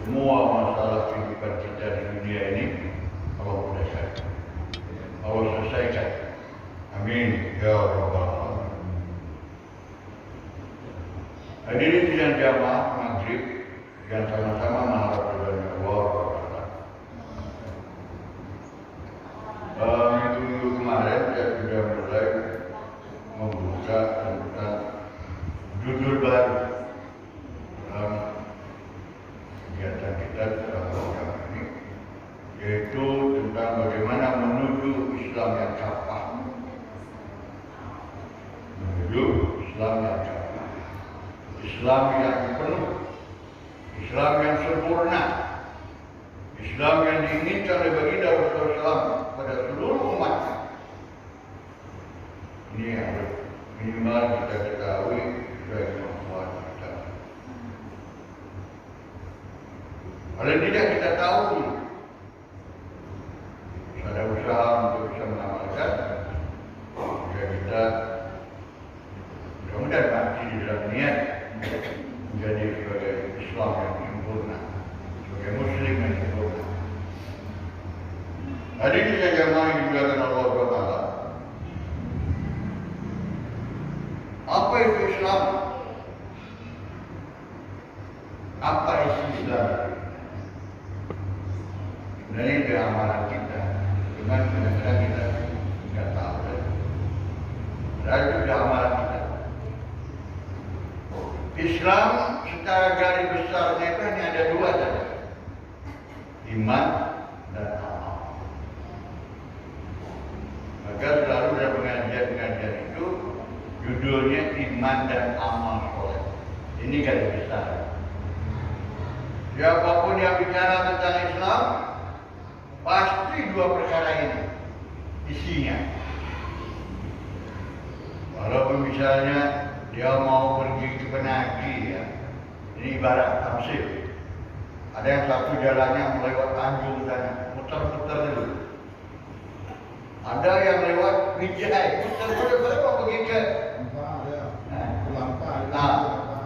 Semua masalah kehidupan kita di dunia ini Allah mudahkan, Allah selesaikan. Amin ya rabbal alamin. Hadirin sidang jamaah maghrib yang sama-sama mengharap ridhonya Allah. Minggu kemarin saya sudah mulai membuka tentang judul baru dalam kegiatan kita dalam program ini, yaitu tentang bagaimana menuju Islam yang kafah. Menuju Islam yang kafah, Islam yang penuh, Islam yang sempurna, Islam yang diinginkan oleh baginda Rasulullah pada seluruh umatnya. Ini yang minimal kita ketahui sebagai kemampuan kita. Paling tidak kita tahu dulu. Ada usaha untuk bisa mengamalkan, jika kita mudah-mudahan mati di dalam niat menjadi sebagai Islam yang sempurna, sebagai Muslim yang sempurna. Hari ini saya jamaah yang dimuliakan Allah Taala. Apa itu Islam? Apa isi Islam? Sebenarnya itu amalan kita, cuman kadang-kadang kita tidak tahu. Dan itu sudah amalan kita. Islam secara garis besarnya itu hanya ada dua saja, iman dan amal. Maka selalu dalam pengajian-pengajian itu judulnya iman dan amal soleh. Ini garis besar. Siapapun yang bicara tentang Islam, pasti dua perkara ini isinya. Walaupun misalnya dia mau pergi ke penagi, ya, ini ibarat tamsil. Ada yang satu jalannya melewat Tanjung sana, muter-muter dulu. Ada yang lewat Wijaya, muter-muter mau pergi ke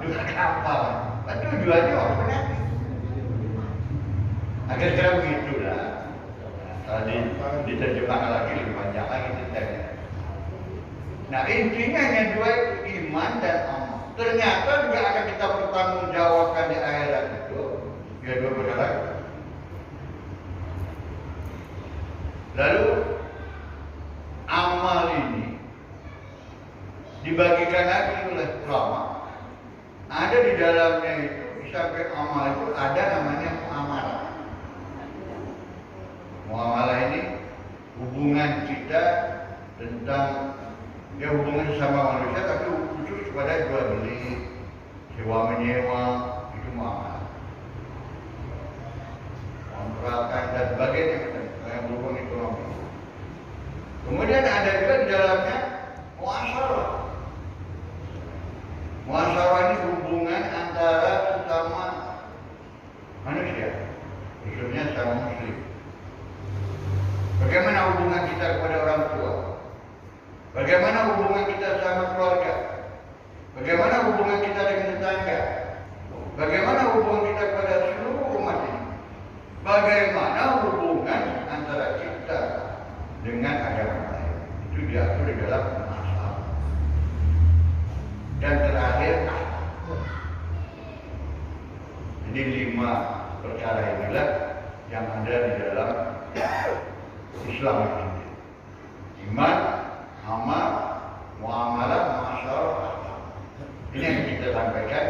juga kapal. Tapi tujuannya orang penagi. Akhirnya begitulah. Tadi diterjemahkan lagi lebih banyak lagi ceritanya. Nah intinya hanya dua, iman dan amal. Ternyata juga akan kita pertanggungjawabkan di akhirat itu, ya dua perkara. Lalu amal ini dibagikan lagi oleh ulama. Ada di dalamnya itu, sampai amal itu ada namanya muamalah. Muamalah ini hubungan kita tentang hubungan sesama manusia, tapi khusus kepada jual beli, sewa menyewa, itu muamalah. Kontrakan dan sebagainya yang berhubungan ekonomi. Kemudian ada juga di dalamnya muasyarah. Muasyarah ini hubungan antara sesama manusia, khususnya sesama muslim. Bagaimana hubungan kita kepada orang tua? Bagaimana hubungan kita sama keluarga? Bagaimana hubungan kita dengan tetangga? Bagaimana hubungan kita kepada seluruh umat ini? Bagaimana hubungan antara kita dengan agama lain? Itu diatur di dalam masalah. Dan terakhir, jadi 5 perkara inilah yang ada di dalam Islam ini. Iman, amal, muamalah, muasyarah. Ini yang kita sampaikan,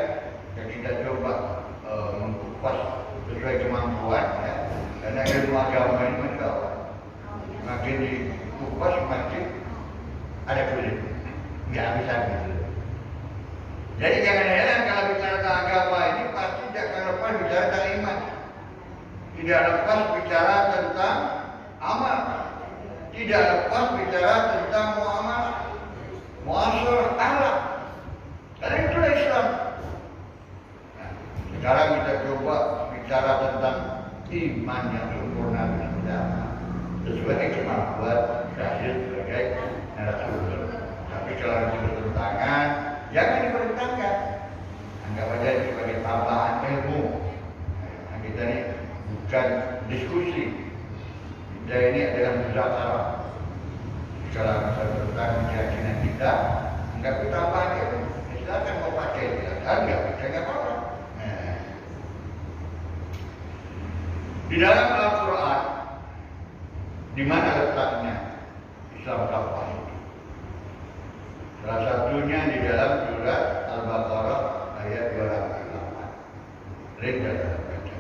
yang kita coba mengkupas sesuai kemampuan, ya. Karena ilmu agama ini masya Allah, makin dikupas makin ada kulit, nggak habis-habis. Jadi jangan heran kalau bicara tentang agama ini pasti jangan lepas bicara tentang iman, tidak lepas bicara tentang amal, tidak lepas bicara tentang muamalah, muasyarah, akhlak. Karena itulah Islam. Nah, sekarang kita coba bicara tentang iman yang sempurna dengan agama sesuai kemampuan Syahid sebagai narasumber. Tapi kalau itu bertentangan, jangan dipertentangkan. Anggap aja sebagai tambahan Di dalam Al-Quran, di mana letaknya Islam kafah itu? Salah satunya di dalam surat Al-Baqarah ayat 208. Rindu dalam baca.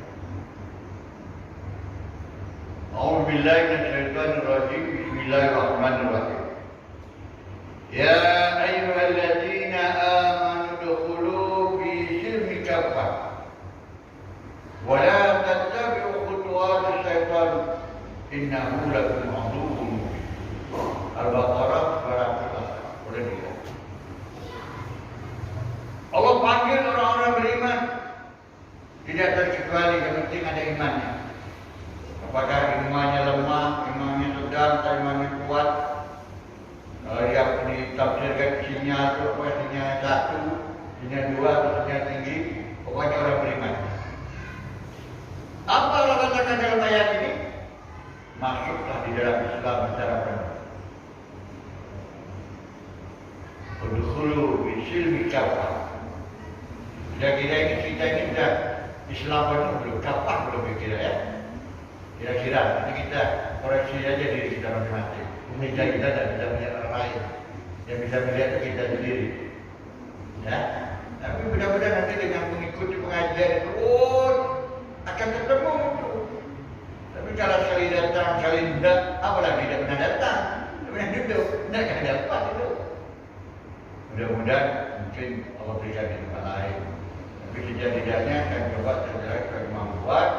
A'udzubillahi minasyaitonirrajim. Bismillahirrahmanirrahim. Ya ayyuhalladzina amanu dukhulu fi silmi kafah wa la tattabi'u khutuwatis syaitan innahu lakum aduwwun mubin. Al-Baqarah 208. Boleh dilihat. Allah panggil orang-orang beriman. Tidak terkecuali yang penting ada imannya. Apakah imannya lemah, imannya sedang, atau imannya kuat? Yang ditafsirkan sinyal itu apa? Sinyal 1, sinyal 2, atau sinyal tinggi. Pokoknya orang beriman. Apa Allah katakan dalam ayat ini? Masuklah di dalam Islam secara penuh. Udkhulu bisilmi kafah. Kira-kira ini kita ini sudah Islam itu belum kafah belum kira ya. Kira-kira nanti kita koreksi aja diri kita masing-masing. Kita tidak bisa melihat orang lain. Yang bisa melihat itu kita sendiri. Ya. Tapi mudah-mudahan nanti dengan mengikuti pengajian itu, akan ketemu itu. Tapi kalau sekali datang, sekali tidak, apalagi tidak pernah datang, tidak pernah duduk, tidak akan dapat itu. Mudah-mudahan mungkin Allah berikan di tempat lain. Tapi sejatinya akan coba terjelas kemampuan.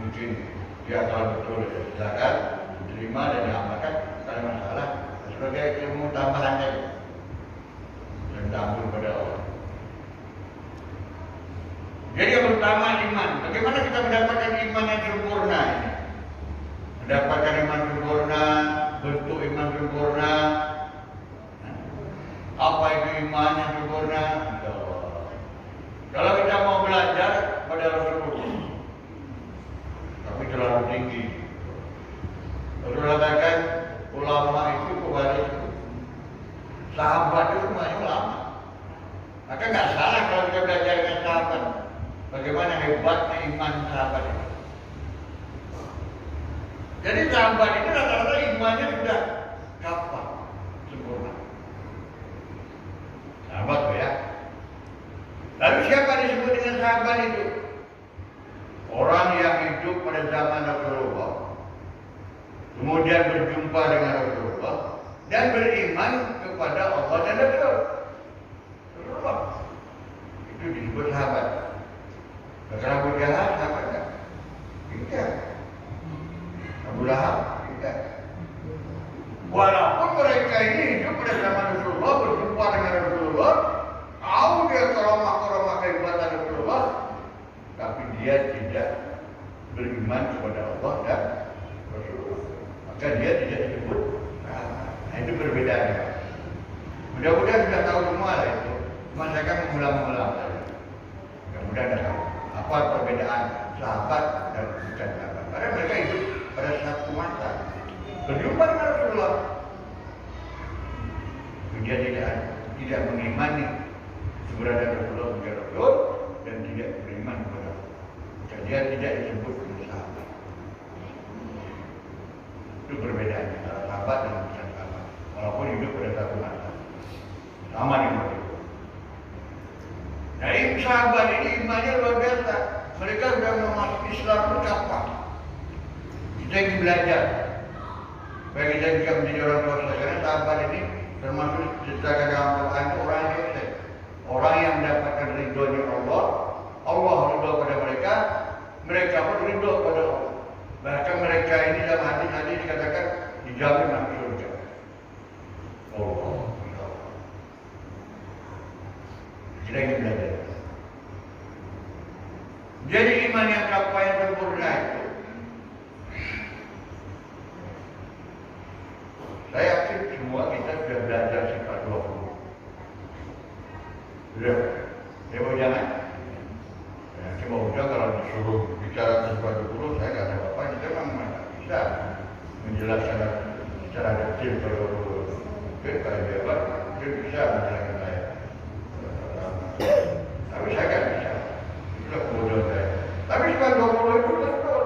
Mungkin dia kalau betul silakan diterima dan diamalkan. Kalau masalah sebagai ilmu tambahan saja dan tanggung pada Allah. Jadi yang pertama iman. Bagaimana kita mendapatkan iman yang sempurna ini? Mendapatkan iman sempurna, bentuk iman sempurna. Apa itu iman yang sempurna? Kalau kita mau belajar pada Rasulullah, tapi terlalu tinggi. Rasulullah katakan ulama itu pewaris, sahabat itu semuanya ulama. Maka nggak salah kalau kita belajar dengan sahabat. Bagaimana hebatnya iman sahabat itu. Jadi sahabat itu rata-rata imannya sudah kafah sempurna. Sahabat ya. Lalu siapa disebut dengan sahabat itu? Orang yang hidup pada zaman Rasulullah, kemudian berjumpa dengan Rasulullah dan beriman kepada Allah dan Rasulullah. Itu disebut sahabat. Kalau Abu Jahal sahabat tak? Tidak. Abu Lahab tidak. Walaupun mereka ini hidup pada zaman Rasulullah, berjumpa dengan Rasulullah, tahu dia karomah kehebatan Rasulullah, tapi dia tidak beriman kepada Allah dan Rasulullah. Maka dia tidak disebut sahabat. Nah, itu perbedaannya. Mudah-mudahan sudah tahu semua lah itu. Cuma saya kan mengulang-ulang saja. Mudah-mudahan sudah tahu apa perbedaan sahabat dan bukan sahabat. Karena mereka hidup pada satu masa. Berjumpa dengan Rasulullah. Dia tidak mengimani keberadaan Rasulullah sebagai Rasul dan tidak beriman kepada Allah. Dan dia tidak disebut sebagai sahabat. Itu perbedaannya antara sahabat dan bukan sahabat. Walaupun hidup pada satu masa. Sama dengan itu. Nah, sahabat ini imannya luar biasa. Mereka sudah memasuki Islam berkafah. Kita ingin belajar. Supaya kita bisa menjadi orang tua. Karena sahabat ini termasuk diceritakan dalam Al-Quran itu orang yang sukses. Orang yang mendapatkan ridhonya Allah. Allah ridho pada mereka. Mereka pun ridho pada Allah. Bahkan mereka ini dalam hadis-hadis dikatakan dijamin masuk surga. Allah. Kita ingin belajar. Jadi iman yang kafah yang sempurna itu, saya yakin semua kita sudah belajar sifat 20. Sudah? Ya mau jangan? Ya, cuma udah kalau disuruh bicara sifat 20, saya nggak ada apa-apa. Kita memang bisa menjelaskan secara detail kalau hebat, dia bisa menjelaskan saya. Tapi saya nggak bisa. Itulah kebodohan saya. Tapi sifat 20 itu betul.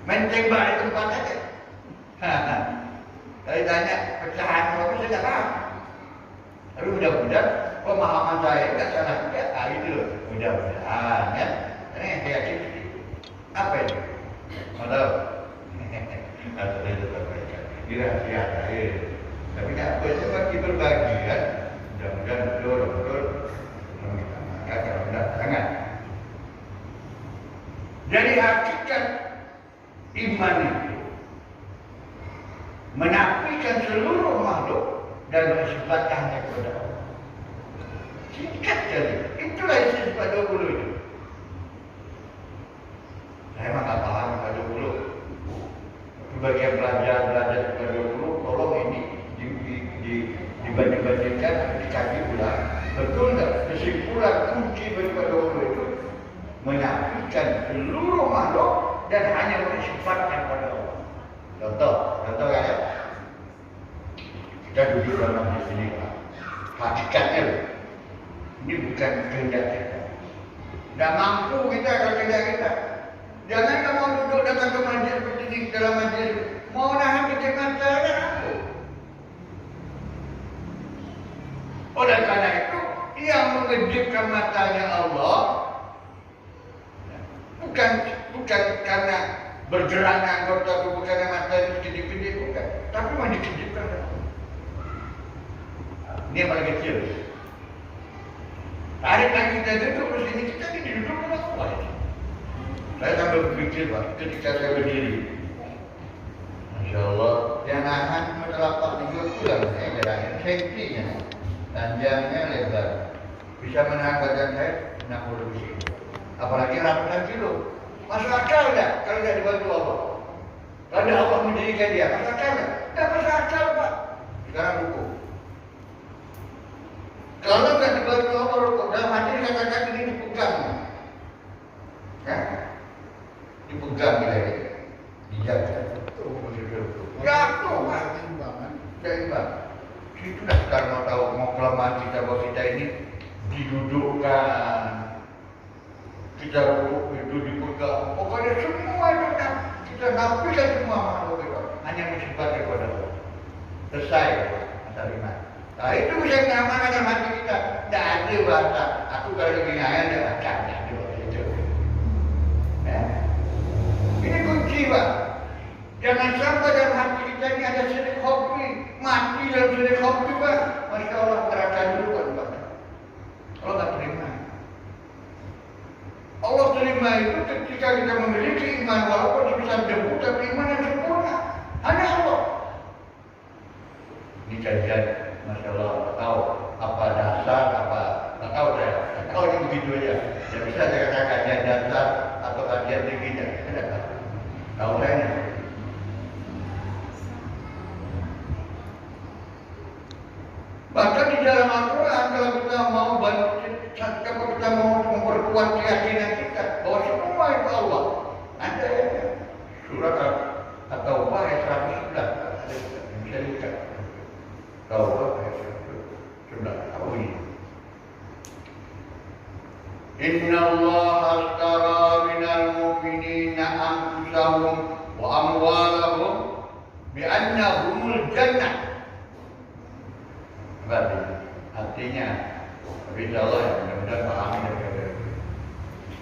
Main tembak di tempat aja. Kalau tanya pecahan apa saya tak paham. Tapi mudah-mudahan pemahaman saya tidak salah juga. Itu mudah-mudahan ya. Ini yang saya yakin. Apa itu? Malam. Atau itu terbaca. Dirahsia saya. Tapi tak apa itu bagi berbagi kan. Mudah-mudahan betul-betul kita makan kalau tidak sangat. Jadi hakikat iman itu menafikan seluruh makhluk dan bersifatnya kepada Allah. Singkat jadi, itulah isi sifat 20 itu. Saya memang tak paham sifat 20. Bagian belajar sifat 20, tolong ini dibanding-bandingkan, dikaji ulang. Betul tak? Kesimpulan kunci sifat 20 itu menafikan seluruh makhluk dan hanya bersifatnya kepada Allah. Contoh kan ya? Kita duduk dalam majlis ini, Pak. Hakikatnya, ini bukan kehendak kita. Tidak mampu kita kalau kehendak kita. Jangan kamu mau duduk datang ke majlis seperti ini dalam majlis, mau nahan kejadian mata dan aku. Oleh karena itu, yang mengejutkan matanya Allah bukan karena bergeraknya anggota tubuh karena mata itu kedip-kedip, bukan. Tapi mau dikejutkan. Ini yang paling kecil. Tarik lagi kita duduk di sini, kita ini duduk berapa ini? Saya sambil berpikir, Pak, ketika saya berdiri. Masya Allah, yang nahan telapak juga pulang saya jalanin safety-nya, panjangnya lebar, bisa menahan badan saya 60 lebih kilo. Apalagi ratusan kilo. Masuk akal tak kalau tidak dibantu Allah? Kalau ada Allah mendirikan dia, masuk akal tak? Tidak masuk akal, Pak. Sekarang hukum. Kalau tidak dibantu Allah, rukuk dalam hati dikatakan ini dipegang. Ya? Dipegang bila ini. Dijaga. Jatuh, Pak. Seimbang. Itu dah sekarang mau tahu, mau kelemahan kita bahwa kita ini didudukkan. Kita rukuk itu dipegang. Pokoknya semua itu kita nafikan semua makhluk itu. Hanya bersifat kepada Allah. Selesai masalah iman. Nah itu bisa mengamankan hati kita. Tidak ada bahasa. Aku kalau lagi ngayal dia baca. Tidak ada itu. Ya. Ini kunci, Pak. Jangan sampai dalam hati kita ini ada syirik hobi. Mati dalam syirik hobi, Pak. Masya Allah, neraka dulu, Pak. Allah tak terima. Allah terima itu ketika kita memiliki iman walaupun sebesar debu, tapi iman yang sempurna. Hanya Allah. Ini kajian, Masya Allah, tahu apa dasar, tak tahu saya. Tak tahu ini begitu aja. Tidak bisa saya katakan kajian dasar atau kajian tinggi, tidak tahu. Tahu saya ini. Bahkan di dalam Al-Quran kalau kita mau kalau kita mau memperkuat keyakinan kita bahwa semua itu Allah, ada surat At-Taubah ayat 111 ada bisa dibuka. Taubah ayat 111 apa ini? Inna Allah astara minal mu'minina anfusahum wa amwalahum bi'annahumul jannah. Berarti artinya, tapi insya Allah ya mudah-mudahan pahami dari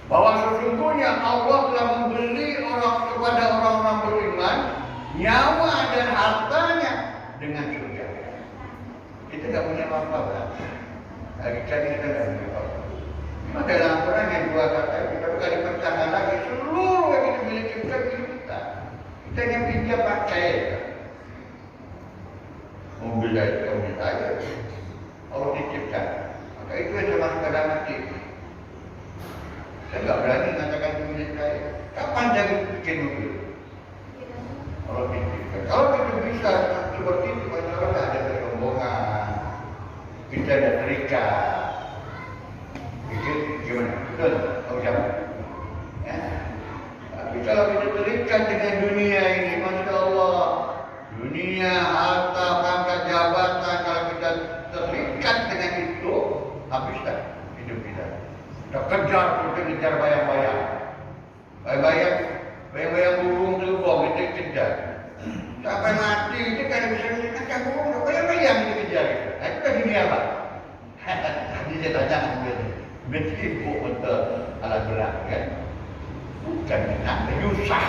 bahwa sesungguhnya Allah telah membeli kepada orang-orang beriman nyawa dan hartanya dengan surga. Kita tidak punya apa-apa, kan? Kita tidak punya apa-apa. Memang dalam Quran yang dua kata kita bukan dipercaya lagi seluruh yang kita miliki bukan milik kita. Kita hanya pinjam pakai. Mobil dari kaum saya, Allah titipkan. Maka itu yang sama sekadar mati. Saya tidak berani mengatakan itu milik saya. Kapan saya bikin mobil? Allah titipkan. Kalau kita bisa seperti itu, maka tidak ada kesombongan. Kita ada terikat. Pikir gimana? Betul? Tahu siapa? Ya. Tapi kalau kita terikat dengan dunia ini, Masya Allah. Dunia, harta, pangkat, jabatan, kalau kita terikat dengan itu, habislah hidup kita. Kita kejar, kita kejar bayang-bayang. Bayang-bayang burung itu bukan senang, menyusah.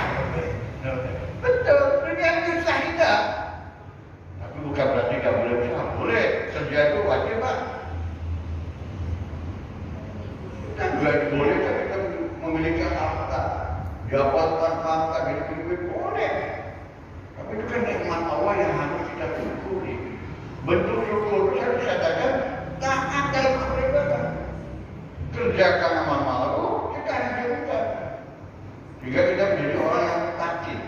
Betul, dunia menyusah tidak. Tapi bukan berarti nggak boleh usaha, boleh. Kerja itu wajib Pak. Kita juga boleh, tapi kita memiliki harta, jabatan, pangkat, hidup boleh. Tapi itu kan nikmat Allah yang harus kita syukuri. Bentuk syukur saya bisa katakan taat dalam beribadah. Kerjakan amal ma'ruf, kita hancurkan. Sehingga kita menjadi orang yang mutakin.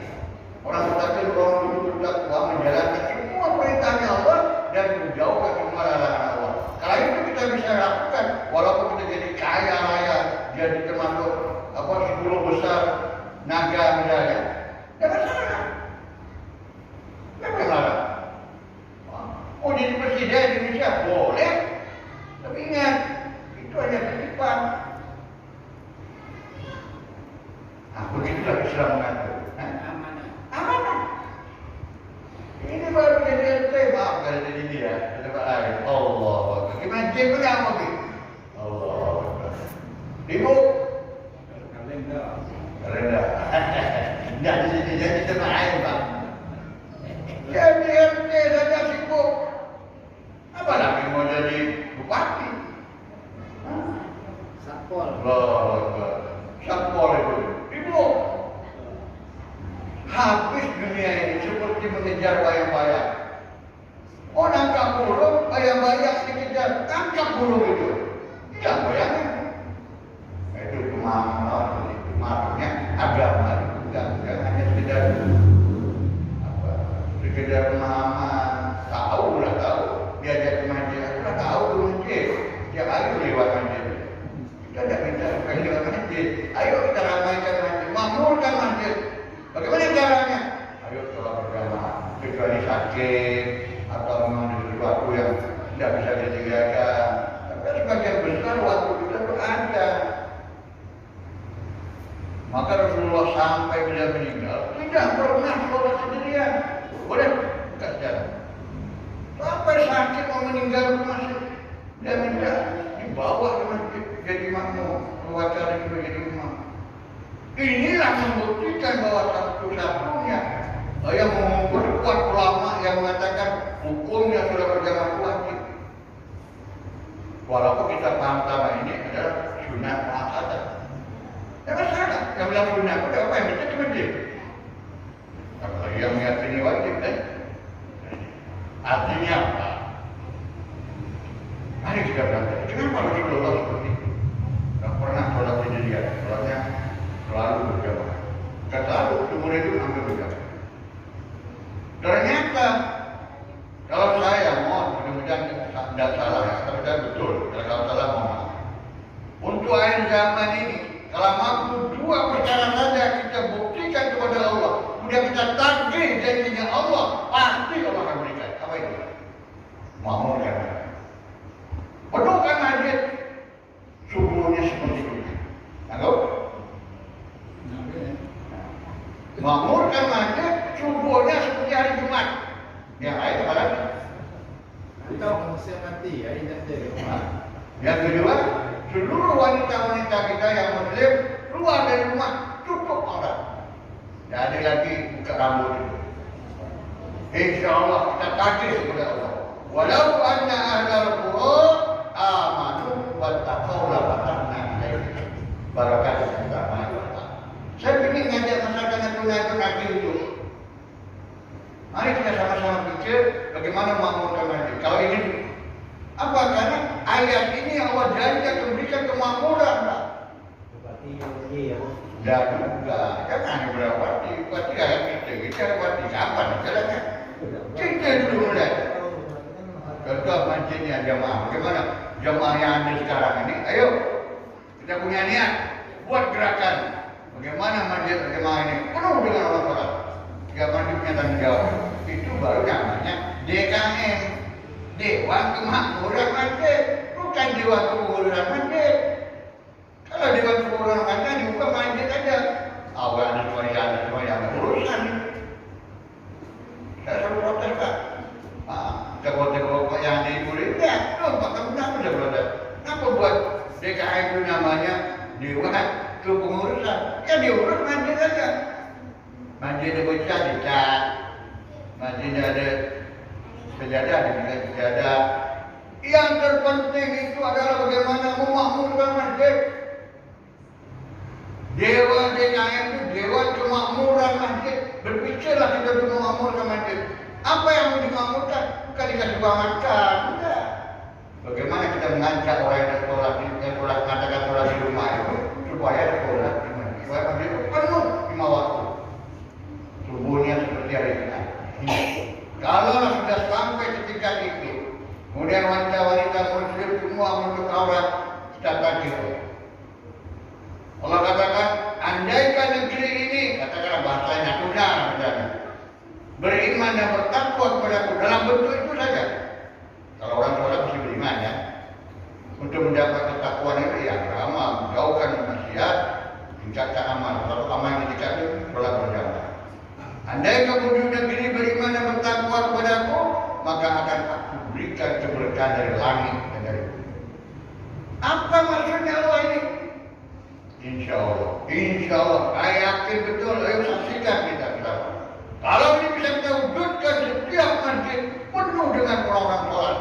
Orang mutakin, orang itu bertakwa, menjalankan semua perintahnya Allah dan menjauhkan semua larangan Allah. Kalau itu kita bisa lakukan, walaupun kita jadi kaya raya, jadi termasuk 10 besar naga misalnya, tidak masalah. Tidak masalah. Mau jadi presiden Indonesia boleh, tapi ingat itu hanya titipan. Nah, begitulah Islam mengatur. Amanah. Ini baru jadi RT, maaf kalau jadi dia, tempat lain. Allah, gimana dia bilang lagi? Allah, ibu. Kalender. Tidak di sini, jadi tempat lain, Pak. Jadi RT saja sibuk. Apa lagi mau jadi bupati? Satpol. Satpol itu. Ibu. Habis dunia ini seperti mengejar bayang-bayang. Oh, nangkap burung, bayang-bayang dikejar, tangkap burung itu. Tidak bayangin. Itu pemahaman, maksudnya agama itu bukan hanya sekedar pemahaman. Tahu, diajak ke masjid, aku dah tahu ke masjid. Tiap hari lewat masjid. Kita tidak minta supaya lewat masjid. Ayo kita ramaikan masjid, makmurkan masjid. Bagaimana caranya? Ayo sholat berjamaah, kecuali sakit atau memang sesuatu yang tidak bisa ditinggalkan. Tapi sebagian besar waktu kita itu ada. Maka Rasulullah sampai beliau meninggal tidak pernah sholat sendirian. Boleh? Bukan jalan. Sampai sakit mau meninggal ke masjid, dia minta dibawa ke masjid jadi makmum, perwakilan juga jadi imam. Inilah membuktikan bahwa satu-satunya yang memperkuat ulama yang mengatakan hukumnya sudah berjamaah wajib. Walaupun kita paham sama ini adalah sunnah muakkadah. Tidak masalah. Yang bilang sunnah itu apa yang kita cuma dia. Apalagi yang meyakini wajib kan? Artinya apa? Mari kita berangkat. Kenapa Rasulullah seperti itu? Tidak pernah sholat sendirian. Sholatnya selalu berjamaah. Tidak selalu, seumur itu hampir berjamaah. Ternyata kalau saya mohon, mudah-mudahan tidak salah ya, tapi saya betul. Kalau salah mohon. Untuk akhir zaman ini, kalau mampu 2 perkara saja kita buktikan kepada Allah, kemudian kita tagih janjinya Allah, pasti Allah akan berikan. Apa itu? Makmurkan. Penuhkan masjid subuhnya seperti itu. Anggap? Makmurkan masjid subuhnya seperti hari Jumat. Yang lain apa lagi? Kita manusia mati ya, ingat jadi rumah. Yang kedua, seluruh wanita-wanita kita yang muslim keluar dari rumah cukup aurat. Tidak ada lagi buka rambut itu. Insya Allah kita tagih kepada Allah. Walau anna ahlal qura amanu wattaqau la fatahna alaihim barakatan min rahmatillah. Saya ingin ngajak masyarakat Natuna itu. Mari kita sama-sama pikir bagaimana makmurkan masjid. Kalau ini apa? Karena ayat ini Allah janji akan berikan kemakmuran. Bupati ya. Dan juga kan hanya berapa bupati ayat kita bupati kapan jalannya? Kita dulu mulai. Contoh masjidnya jamaah. Bagaimana jamaah yang ada sekarang ini? Ayo kita punya niat buat gerakan. Bagaimana masjid jamaah ini penuh dengan orang sholat. Jika masjid punya tanggung jawab. Itu baru namanya DKM. Dewan Kemakmuran Masjid, bukan Dewan Kemakmuran Masjid. Kalau Dewan Kemakmuran Masjid dibuka masjid aja. Awal ada semua yang urusan. Saya selalu protes Pak. Kelompok yang diikuti, ya, Pak kenapa sudah protes? Kenapa buat DKM itu namanya Dewan Kepengurusan? Ya diurus Masjid ada bocah dicat, masjid ada sejadah diberikan sejadah. Yang terpenting itu adalah bagaimana memakmurkan masjid. Dewan Dewan itu Dewan Kemakmuran Masjid. Berpikirlah kita untuk memakmurkan masjid. Apa yang mau dimakmurkan? Bukan dikasih uang makan, enggak. Bagaimana kita mengajak orang yang sholat katakan sholat di rumah itu supaya sholat di masjid, supaya masjid itu penuh 5 waktu. Subuhnya seperti hari ini. Kalau sudah sampai ketika itu, kemudian wanita-wanita muslim semua menutup aurat, kita takdir. Allah katakan, andaikan negeri ini, katakanlah bahasanya sudah misalnya, beriman dan bertakwa kepadaku dalam bentuk itu saja. Kalau orang sholat mesti beriman ya. Untuk mendapat ketakwaan itu ya amal, jauhkan maksiat, tingkatkan amal. Kalau amal yang ditingkatkan, sholat berjamaah. Andai kamu di negeri beriman dan bertakwa kepadaku, maka akan aku berikan keberkahan dari langit dan dari bumi. Apa maksudnya Allah ini? Insya Allah, saya yakin betul, ayo saksikan kita bersama. Kalau ini bisa kita wujudkan setiap masjid penuh dengan orang-orang sholat.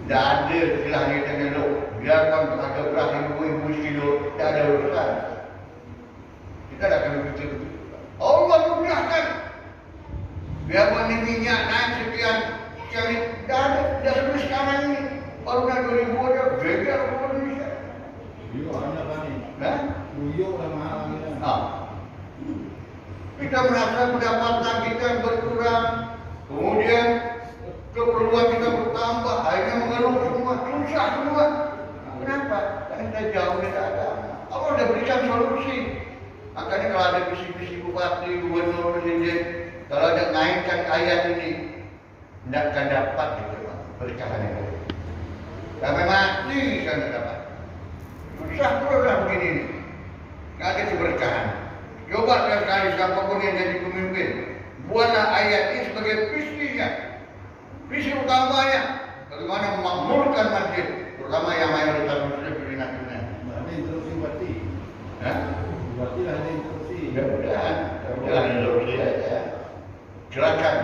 Tidak ada istilahnya kita ngelok, biarkan ada beras ibu-ibu sekilo, tidak ada urusan. Kita dah akan berpikir begitu. Allah mudahkan. Biarpun ini minyak naik sekian ini, tidak ada, tidak seperti sekarang ini. Baru dah 2000 aja, geger orang Indonesia. Buyuk ada kan ni? Hah? Buyuk dah mahal kita. Kita merasa pendapatan kita berkurang, kemudian keperluan kita bertambah, akhirnya mengeluh semua, susah semua. Kenapa? Karena kita jauh dari agama. Allah sudah berikan solusi. Makanya kalau ada visi-visi bupati, gubernur, presiden, kalau ada naikkan ayat ini, tidak akan dapat gitu, berkahan itu. Sampai mati saya tidak dapat. Susah pula begini ini. Tidak ada keberkahan. Coba sekali siapapun yang jadi pemimpin, buatlah ayat ini sebagai visinya, visi utamanya, bagaimana memakmurkan masjid, terutama yang mayoritas muslim di Natuna. Ada instruksi berarti. Berarti ada instruksi. Mudah-mudahan instruksi aja. Gerakan.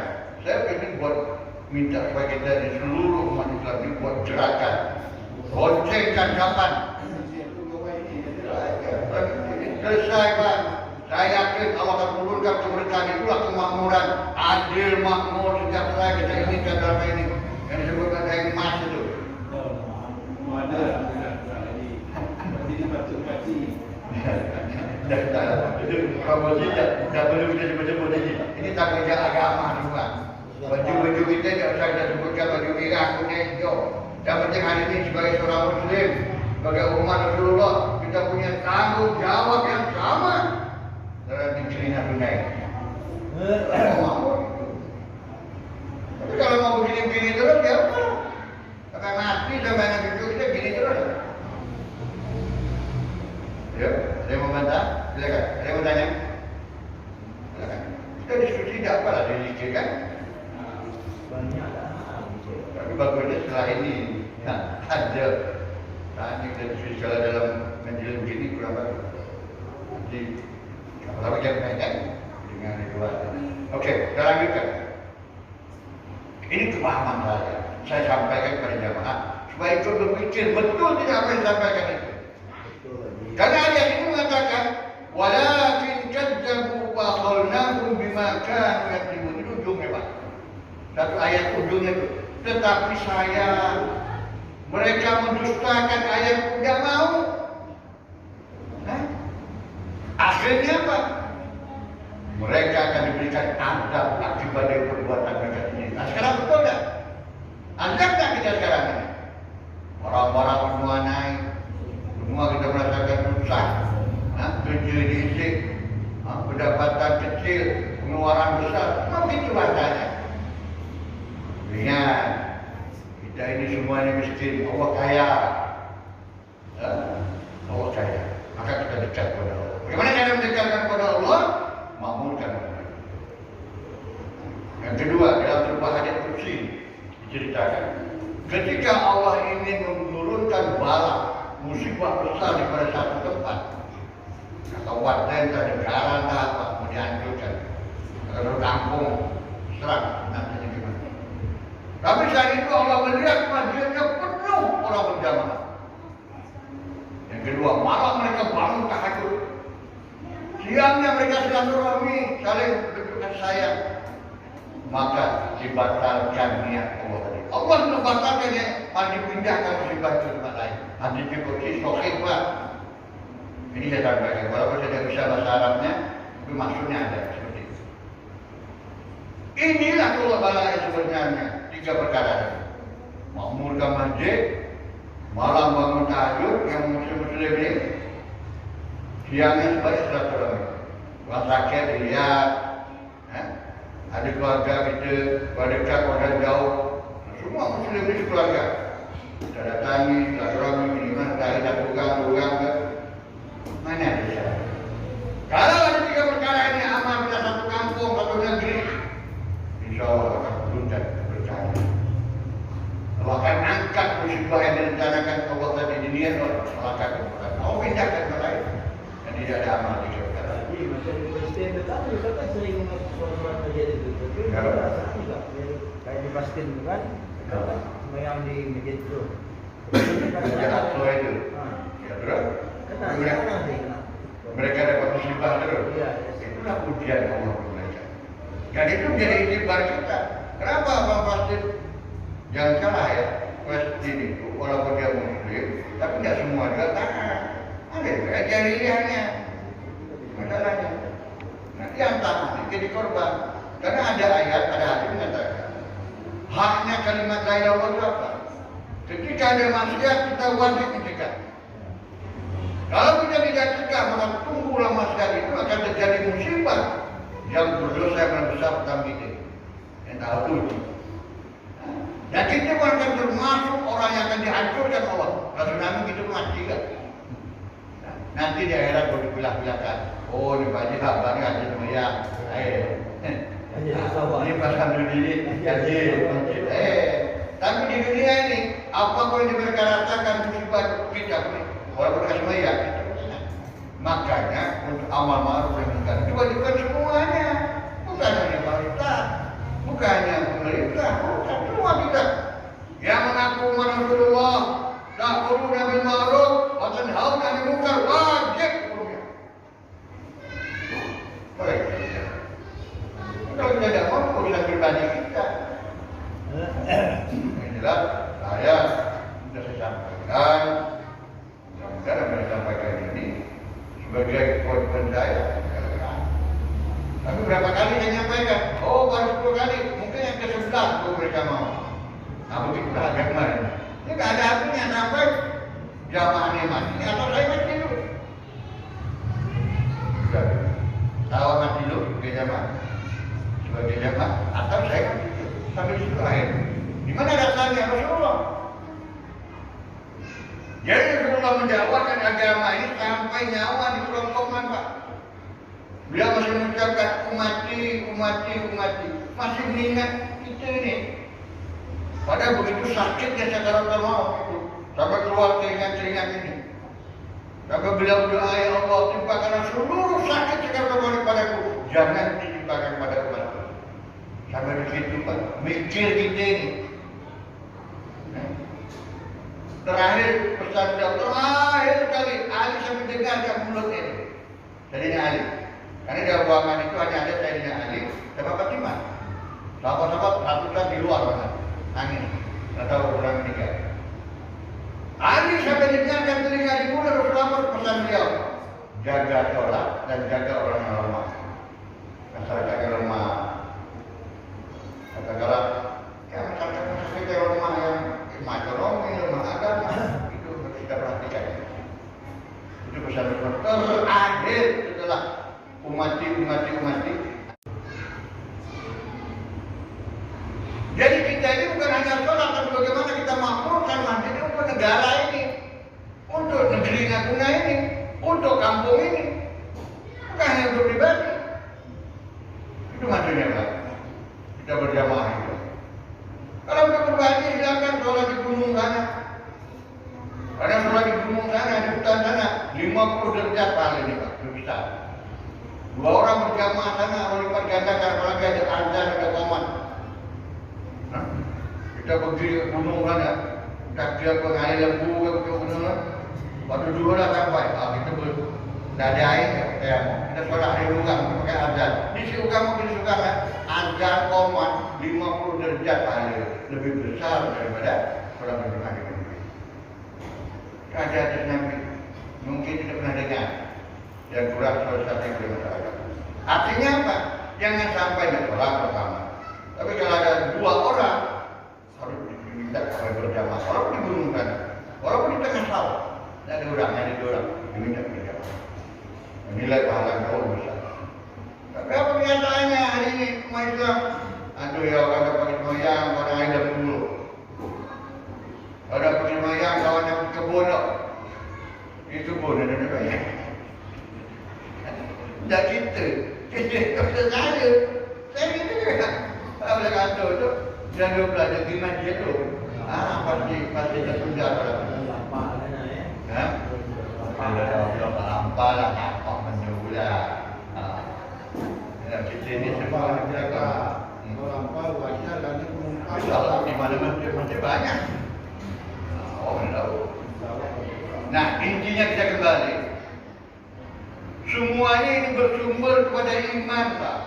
Saya ingin buat minta supaya kita di seluruh umat Islam ini buat gerakan. Goncengkan kapan? Selesai Pak. Saya yakin Allah akan turunkan keberkahan, itulah kemakmuran. Adil, makmur, sejahtera kita inginkan dalam ini. Yang disebutkan kain emas itu. Ada. Berarti dibaca-baca. Itu promosi tak perlu kita sebut-sebut lagi. Ini tanggung jawab agama juga. Baju-baju kita tidak usah kita sebutkan baju merah, kuning, hijau. Yang penting hari ini sebagai seorang Muslim, sebagai umat Rasulullah, kita punya tanggung jawab yang sama dalam negeri Natuna ini. Tapi kalau mau begini-begini terus, ya udah. Sampai mati sampai anak cucu kita gini terus. Ya, saya mau bantah, silakan. Ada yang mau tanya? Silakan. Kita diskusi tidak apa lah dikit kan? Banyak lah. Tapi bagusnya setelah ini ada. Tadi kita diskusi kalau dalam majelis begini kurang bagus. Jadi kalau kita naikkan dengan dua. Oke, kita lanjutkan. Ini kepahaman saya sampaikan kepada jamaah supaya ikut berpikir betul tidak apa yang disampaikan itu. Karena ayat ini mengatakan walakin kadzabu wa khalnahum bima kanu yaktubun. Itu ujungnya Pak. Satu ayat ujungnya itu. Tetapi saya mereka mendustakan ayat, tidak mau. Akhirnya apa? Mereka akan diberikan azab akibat dari perbuatan mereka ini. Nah sekarang betul tak? Azab tak kita sekarang ini? Orang-orang semua naik. Semua kita merasakan susah, kerja diisik, pendapatan kecil, pengeluaran besar, begitu rasanya. Ingat, kita ini semuanya miskin, Allah kaya. Allah kaya, maka kita dekat kepada Allah. Bagaimana cara mendekatkan kepada Allah? Makmurkan Allah. Yang kedua, dalam sebuah hadits qudsi diceritakan, ketika Allah ingin menurunkan bala musibah besar di pada satu tempat, atau warga negara, apa, dihancurkan. Kalau kampung serang nantinya gimana? Tapi saat itu Allah melihat masjidnya penuh orang berjamaah. Yang kedua, malam mereka bangun tahajud. Siangnya mereka silaturahmi, saling bertukar sayang. Maka dibatalkan niat Allah tadi. Allah membatalkannya, malah dipindahkan musibah ke tempat lain. Hadis Qudsi sahih Pak. Ini saya sampaikan, walaupun saya tidak bisa bahasa Arabnya, tapi maksudnya ada seperti itu. Inilah Allah balanya sebenarnya, 3 perkara. Makmurkan masjid, malam bangun tahajud yang muslim ini, siangnya sebagai silaturahmi. Orang sakit lihat, ada keluarga kita, keluarga dekat, keluarga jauh, semua muslim ini keluarga. Kita datangi, silaturahmi, minimal dari 1 orang, 2 orang ke mana ada saya? Kalau ada 3 perkara ini aman kita satu kampung, satu negeri, insya Allah akan beruntung berkaya. Allah akan angkat musibah yang direncanakan Allah tadi di dunia, Allah akan Allah pindahkan ke lain. Dan tidak ada amal 3 perkara. Jadi macam Palestin itu kan kita kan sering sholat masjid itu, tapi rasa juga kayak di Palestin itu kan, kita sembahyang di masjid itu. Masjid Aqsa itu, ya terus. Mereka dapat musibah terus. Itulah ujian Allah untuk mereka. Dan itu jadi itibar kita. Kenapa Bang Pastin? Jangan salah ya. Palestin itu walaupun dia muslim, tapi tidak semua juga taat. Ada juga jahiliyahnya. Masalahnya. Nanti yang taat jadi korban. Karena ada ayat, ada hadis mengatakan haknya kalimat la ilaha illallah apa? Ketika ada maksiat kita wajib mencegah. Kalau kita tidak cegah, maka tunggu lama sekali itu akan terjadi musibah yang berdosa yang besar dalam kita. Yang tahu itu. Dan kita akan termasuk orang yang akan dihancurkan Allah. Kalau nabi kita mati kan. Nanti di akhirat baru dipilah-pilahkan. Oh, ini baju abang ada semuanya. Ini pasal diri jadi. Tapi di dunia ini apa yang diperkarakan musibah kita pun. Walaupun kasih makanya untuk amal ma'ruf dan munkar itu wajibkan semuanya, bukan hanya pemerintah, bukan hanya pemerintah, bukan semua kita yang mengaku Rasulullah, ta'muruna bil ma'ruf wa tanhauna 'anil munkar, wajib hukumnya. Baik. Kalau kita tidak mau urusan pribadi kita. Inilah saya sudah saya sampaikan. Karena mereka sampaikan ini sebagai kewajiban saya. Tapi berapa kali saya nyampaikan? Oh, baru 10 kali. Mungkin yang ke-11 kalau mereka mau. Nah, begitulah agak kemarin. Ini tidak ada artinya sampai jamaahnya mati atau saya mati dulu. Tahu mati dulu sebagai jamaah. Sebagai jamaah atau saya mati dulu. Sampai di situ akhir. Di mana dasarnya Rasulullah? Jadi Rasulullah mendakwahkan agama ini sampai nyawa di kerongkongan Pak. Beliau masih mengucapkan umati. Masih mengingat kita ini. Padahal begitu sakitnya sakaratul maut itu. Sampai keluar keringat-keringat ini. Sampai beliau berdoa, ya Allah, timpakanlah seluruh sakit sakaratul maut padaku. Jangan ditimpakan pada umatku. Sampai di situ Pak. Mikir kita ini. Terakhir pesan beliau, terakhir kali Ali sampai dengarkan mulut ini. Sayyidina Ali. Karena di ruangan itu hanya ada Sayyidina Ali sama Fatimah. Sahabat-sahabat ratusan di luar mana, nangis. Tidak tahu orang meninggal. Ali sampai dengarkan telinga di mulut Rasulullah pesan beliau, jaga sholat dan jaga orang yang lemah. Masyarakat yang lemah. Katakanlah, ya masyarakat kita yang lemah yang ekonomi, lemah agama, itu harus kita perhatikan. Itu pesan terakhir setelah umati. Jadi kita ini bukan hanya sholat, tapi bagaimana kita makmurkan masjid ini untuk negara ini, untuk negeri Natuna ini, untuk kampung ini, bukan hanya untuk pribadi. Itu maksudnya Pak. Kita berjamaah itu. Kalau untuk pribadi silakan sholat di gunung sana. Ada sholat di gunung sana, di hutan sana, 50 derajat paling ini Pak, bisa. Dua orang berjamaah sana, orang lipat gandakan, orang lagi ada azan, ada qomat. Nah, kita pergi gunung sana, kaki apa air lembu ke gunung. Waktu dulu dah sampai, kita berdadai, kita solat hari lugang, kita pakai azan. Di Siugang mungkin suka azan qomat 50 derajat pahala, lebih besar daripada solat berjamaah di gunung. Ada Nabi, mungkin tidak pernah dengar. Yang kurang salah satu yang masyarakat. Artinya apa? Jangan sampai sholat pertama. Tapi kalau ada dua orang harus diminta sampai berjamaah. Walaupun digulungkan, walaupun di tengah sawah, ada dua orang diminta berjamaah. Menilai pahala jauh besar. Tapi apa kenyataannya hari ini umat Islam? Aduh ya, ada pakai semayang, orang ada dulu. Ada pakai semayang, kawan yang kebun. Itu pun ada banyak. Tak kita saya gitu juga. Kalau kata tu, jangan belajar gimana dia tu. Pasti tertunda lah. Lapar kan ya? Ha? Kalau lapar lah, apa menula. Kita ni semua jaga. Orang lapar wajar dan penumpang. Insyaallah di mana-mana masih banyak. Orang tahu. Nah, intinya kita kembali. Semuanya ini bersumber kepada iman, Pak.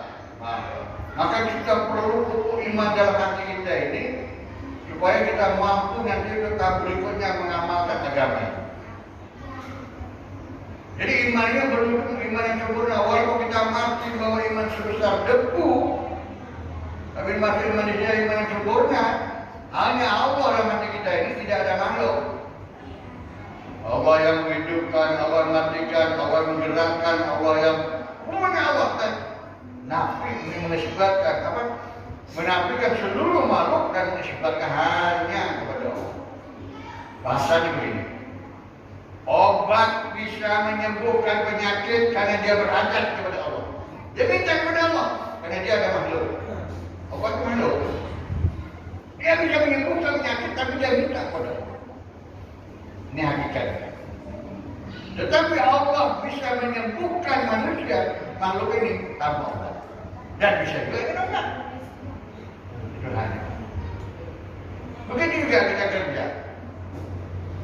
Maka kita perlu pupuk iman dalam hati kita ini supaya kita mampu nanti ke tahap berikutnya mengamalkan agama. Jadi imannya berujung iman yang sempurna. Walaupun kita mati bahwa iman sebesar debu, tapi masih iman dia iman yang sempurna. Hanya Allah dalam hati kita ini, tidak ada makhluk. Allah yang menghidupkan, Allah yang mematikan, Allah yang menggerakkan, Allah yang semuanya Allah kan. Nafi ini menisbatkan apa? Menafikan seluruh makhluk dan menisbatkan hanya kepada Allah. Bahasanya begini. Obat bisa menyembuhkan penyakit karena dia berhajat kepada Allah. Dia minta kepada Allah karena dia ada makhluk. Obat makhluk. Dia bisa menyembuhkan penyakit tapi dia minta kepada Allah. Ini hakikatnya. Tetapi Allah bisa menyembuhkan manusia, makhluk ini tanpa obat. Dan bisa juga dengan obat. Itu hanya. Begitu juga kita kerja.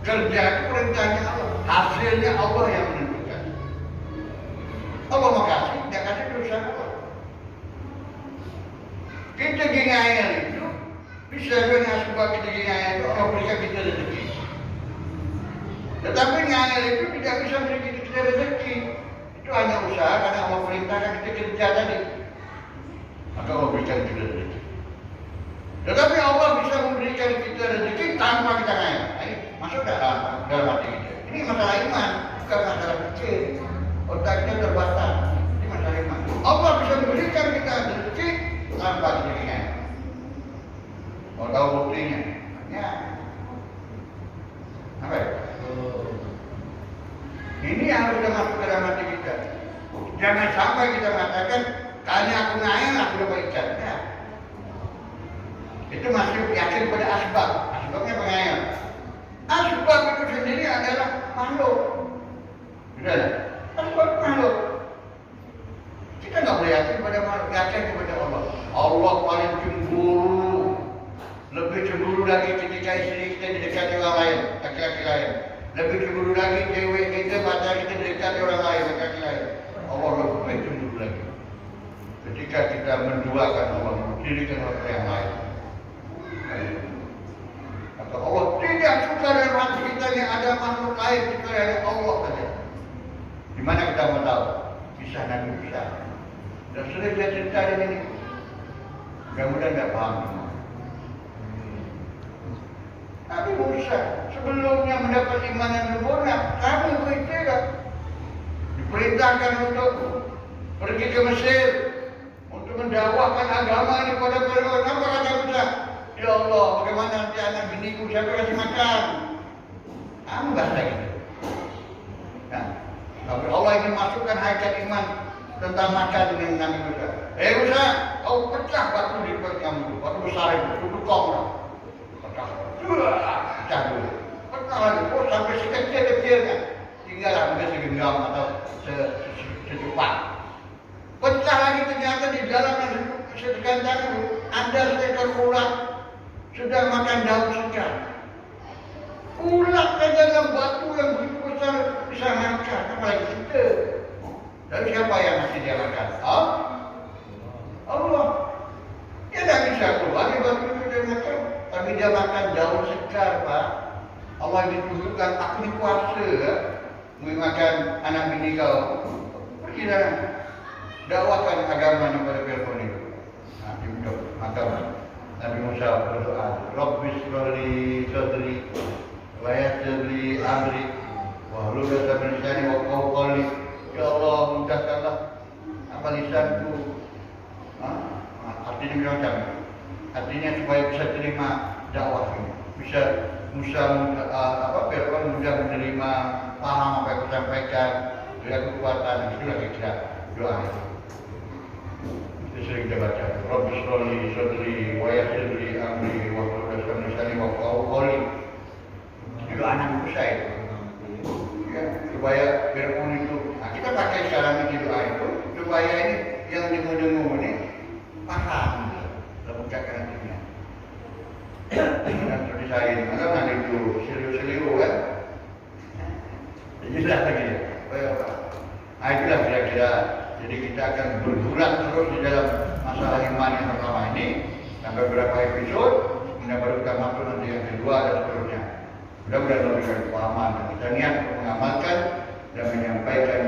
Kerja itu perintahnya Allah. Hasilnya Allah yang menentukan. Allah mau kasih, dia kasih perusahaan Allah. Kita gini air itu, bisa dengan sebab kita gini air itu, Allah berikan kita rezeki. Tetapi nyayal itu tidak bisa memberi kita rezeki. Itu hanya usaha karena Allah perintahkan kita kerja tadi. Maka Allah berikan kita rezeki. Tetapi Allah bisa memberikan kita rezeki tanpa kita nyayal. Ini masuk dalam hati kita. Ini masalah iman, bukan masalah kecil. Otak kita terbatas. Ini masalah iman. Allah bisa memberikan kita rezeki tanpa kita nyayal. Mau tahu buktinya? Ya. Apa ya? Ini yang harus masuk ke dalam hati kita. Jangan sampai kita mengatakan, kali aku ngayal aku dapat ikan. Ya. Itu masih yakin pada asbab. Asbabnya pengayal. Asbab itu sendiri adalah makhluk. Sudah lah. Asbab makhluk. Kita nggak boleh yakin pada makhluk, yakin kepada Allah. Allah paling cemburu. Lebih cemburu lagi ketika istri kita didekati orang lain, laki-laki lain. Lebih cemburu lagi cewek kita pacar kita didekati orang lain, laki-laki lain. Allah lebih cemburu lagi ketika kita menduakan Allah, mendirikan orang yang lain. Kata Allah tidak suka dalam hati kita yang ada makhluk lain kecuali Allah saja. Di mana kita mau tahu? Kisah Nabi Musa. Dan sudah saya cerita di sini. Mudah-mudahan tidak paham. Nabi Musa sebelumnya mendapat iman yang sempurna, kami berikhtiar. Diperintahkan untuk pergi ke Mesir untuk mendakwahkan agama ini kepada Firaun. Apa kata Musa? Ya Allah, bagaimana nanti anak biniku siapa kasih makan? Kamu bahasa gitu. Nah, tapi Allah ingin masukkan hakikat iman tentang makan dengan Nabi Musa. Musa, kau pecah batu di depan kamu, batu besar itu, duduk kau. Pecah dulu. Pecah lagi, sampai sekecil-kecilnya. Tinggallah mungkin segenggam atau secepat. di jalanan sekitar ada seekor ular sedang makan daun segar. Ular dengan batu yang begitu besar bisa makan, apalagi kita. Dan siapa yang mesti dia makan? Allah. Dia tak bisa keluar dari batu itu dia makan, tapi dia makan daun segar, Pak. Allah ditunjukkan aku ni kuasa makan anak bini kau. Pergi dah dakwakan agama kepada Fir'aun itu. Nanti untuk agama. Nabi Musa berdoa, Rabbis sholli sadri wa yassir li amri wa hlul 'uqdatam min lisani yafqahu qawli. Ya Allah, mudahkanlah amal lisanku. Artinya macam artinya supaya bisa terima dakwah ini. Bisa Fir'aun mudah menerima, paham apa yang aku sampaikan, dengan kekuatan. Itulah kira doa itu. Itu sering kita baca. Rabbis sholli sadri wa yassir li amri wa hlul 'uqdatam min lisani yafqahu qawli. Itu doa Nabi Musa itu. Ya, supaya Fir'aun itu, kita pakai sekarang ini doa itu supaya ini yang dengar-dengar ini paham lebukakan hatinya. Dan seperti saya ini, maka nanti itu seliu-seliu kan. Jadi sudah lagi ya. Itulah kira-kira. Jadi kita akan bergulat terus di dalam masalah iman yang pertama ini sampai beberapa episode. Kemudian baru kita masuk nanti yang kedua dan seterusnya. Mudah-mudahan memberikan kepahaman dan kita niat untuk mengamalkan dan menyampaikan